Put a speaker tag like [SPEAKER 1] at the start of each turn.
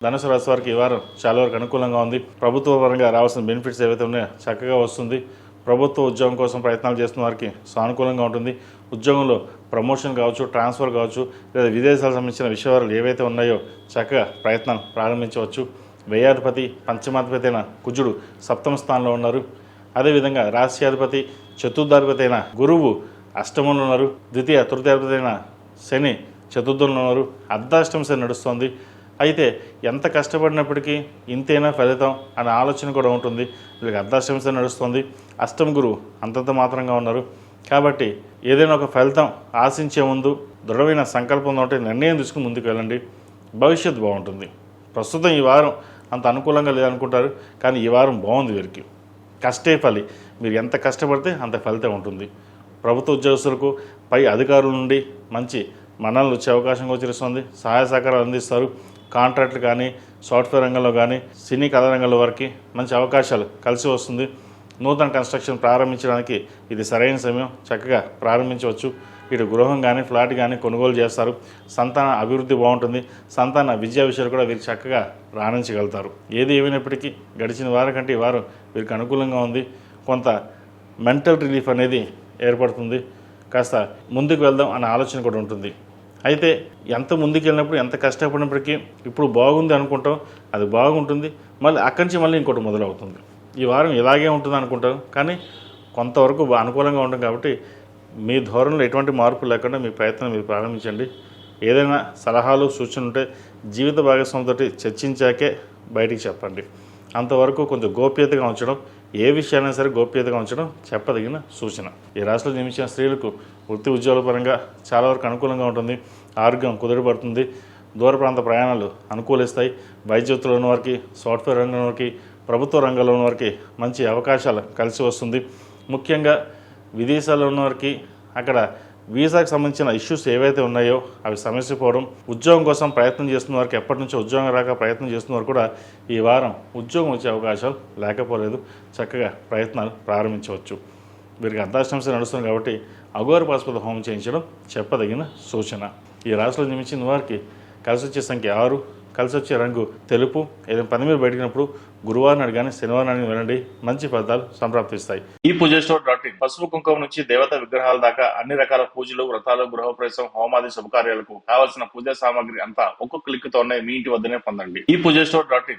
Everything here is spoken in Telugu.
[SPEAKER 1] ధనుసు రాశి వారికి ఈ వారం చాలా వరకు అనుకూలంగా ఉంది. ప్రభుత్వ పరంగా రావాల్సిన బెనిఫిట్స్ ఏవైతే ఉన్నాయో చక్కగా వస్తుంది. ప్రభుత్వ ఉద్యోగం కోసం ప్రయత్నాలు చేస్తున్న వారికి సానుకూలంగా ఉంటుంది. ఉద్యోగంలో ప్రమోషన్ కావచ్చు, ట్రాన్స్ఫర్ కావచ్చు, లేదా విదేశాలకు సంబంధించిన విషయాలు ఏవైతే ఉన్నాయో చక్కగా ప్రయత్నాలు ప్రారంభించవచ్చు. వ్యయాధిపతి పంచమాధిపతి అయిన కుజుడు సప్తమ స్థానంలో ఉన్నారు. అదేవిధంగా రాశ్యాధిపతి చతుర్థాధిపతి అయిన గురువు అష్టమంలో ఉన్నారు. ద్వితీయ తృతీయాధిపతి అయిన శని చతుర్థంలో ఉన్నారు. అర్ధాష్టమ శని నడుస్తుంది. అయితే ఎంత కష్టపడినప్పటికీ ఇంతేనా ఫలితం అనే ఆలోచన కూడా ఉంటుంది. వీళ్ళకి అర్ధాష్టమ శని నడుస్తుంది. అష్టమ గురువు అంతంత మాత్రంగా ఉన్నారు. కాబట్టి ఏదైనా ఒక ఫలితం ఆశించే ముందు దృఢమైన సంకల్పం ఉంటే నిర్ణయం తీసుకుని ముందుకు వెళ్ళండి. భవిష్యత్తు బాగుంటుంది. ప్రస్తుతం ఈ వారం అంత అనుకూలంగా లేదనుకుంటారు, కానీ ఈ వారం బాగుంది. వీరికి కష్టే ఫలి. మీరు ఎంత కష్టపడితే అంత ఫలితం ఉంటుంది. ప్రభుత్వ ఉద్యోగస్తులకు పై అధికారుల నుండి మంచి మన్ననలు వచ్చే అవకాశం గోచరిస్తుంది. సహాయ సహకారాలు అందిస్తారు. కాంట్రాక్ట్లు కానీ, సాఫ్ట్వేర్ రంగంలో కానీ, సినీ కళా రంగంలో వారికి మంచి అవకాశాలు కలిసి వస్తుంది. నూతన కన్స్ట్రక్షన్ ప్రారంభించడానికి ఇది సరైన సమయం. చక్కగా ప్రారంభించవచ్చు. ఇటు గృహం కానీ, ఫ్లాట్ కానీ కొనుగోలు చేస్తారు. సంతాన అభివృద్ధి బాగుంటుంది. సంతాన విద్యా విషయాలు కూడా వీరు చక్కగా రాణించగలుగుతారు. ఏది ఏమైనప్పటికీ గడిచిన వారం కంటే ఈ వారం వీరికి అనుకూలంగా ఉంది. కొంత మెంటల్ రిలీఫ్ అనేది ఏర్పడుతుంది. కాస్త ముందుకు వెళ్దాం అనే ఆలోచన కూడా ఉంటుంది. అయితే ఎంత ముందుకు వెళ్ళినప్పుడు, ఎంత కష్టపడినప్పటికీ ఇప్పుడు బాగుంది అనుకుంటాం, అది బాగుంటుంది. మళ్ళీ అక్కడి నుంచి మళ్ళీ ఇంకోటి మొదలవుతుంది. ఈ వారం ఇలాగే ఉంటుంది అనుకుంటాం, కానీ కొంతవరకు అనుకూలంగా ఉంటుంది. కాబట్టి మీ ధోరణిలో ఎటువంటి మార్పు లేకుండా మీ ప్రయత్నం మీరు ప్రారంభించండి. ఏదైనా సలహాలు సూచనలు ఉంటే జీవిత భాగస్వామితో చర్చించాకే బయటికి చెప్పండి. అంతవరకు కొంచెం గోప్యతగా ఉంచడం, ఏ విషయాన్ని సరే గోప్యతగా ఉంచడం చెప్పదగిన సూచన. ఈ రాశిలో జన్మించిన స్త్రీలకు వృత్తి ఉద్యోగాల పరంగా చాలా వరకు అనుకూలంగా ఉంటుంది. ఆరోగ్యం కుదురుపడుతుంది. దూర ప్రాంత ప్రయాణాలు అనుకూలిస్తాయి. వైద్యులు ఉన్న వారికి, సాఫ్ట్వేర్ రంగంలో వారికి, ప్రభుత్వ రంగంలో ఉన్న వారికి మంచి అవకాశాలు కలిసి వస్తుంది. ముఖ్యంగా విదేశాల్లో ఉన్నవారికి అక్కడ వీసాకు సంబంధించిన ఇష్యూస్ ఏవైతే ఉన్నాయో అవి సమస్య పోవడం, ఉద్యోగం కోసం ప్రయత్నం చేస్తున్న వారికి, ఎప్పటి నుంచో ఉద్యోగం రాక ప్రయత్నం చేస్తున్న వారు కూడా ఈ వారం ఉద్యోగం వచ్చే అవకాశాలు లేకపోలేదు. చక్కగా ప్రయత్నాలు ప్రారంభించవచ్చు. వీరికి అర్ధాష్టమ శని నడుస్తుంది కాబట్టి అఘోర పాశుపత హోమం చేయించడం చెప్పదగిన సూచన. ఈ రాశిలో జన్మించిన వారికి కలిసి వచ్చే సంఖ్య 6, కలిసి వచ్చే రంగు తెలుపు. ఏదైనా పని మీద బయటకినప్పుడు గురువారం నాడు కానీ శనివారం నాడు వెళ్ళండి. మంచి ఫలితాలు సంప్రాప్తిస్తాయి. ఈ పూజస్టోర్.in పసుపు కుంకుమ నుంచి దేవతా విగ్రహాల దాకా అన్ని రకాల పూజలు, వ్రతాలు, గృహప్రవేశం, హోమాది శుభకార్యాలకు కావాల్సిన పూజా సామాగ్రి అంతా ఒక్కొక్క క్లిక్ తోనే మీ ఇంటి వద్దనే పొందండి. ఈ పూజస్టోర్.in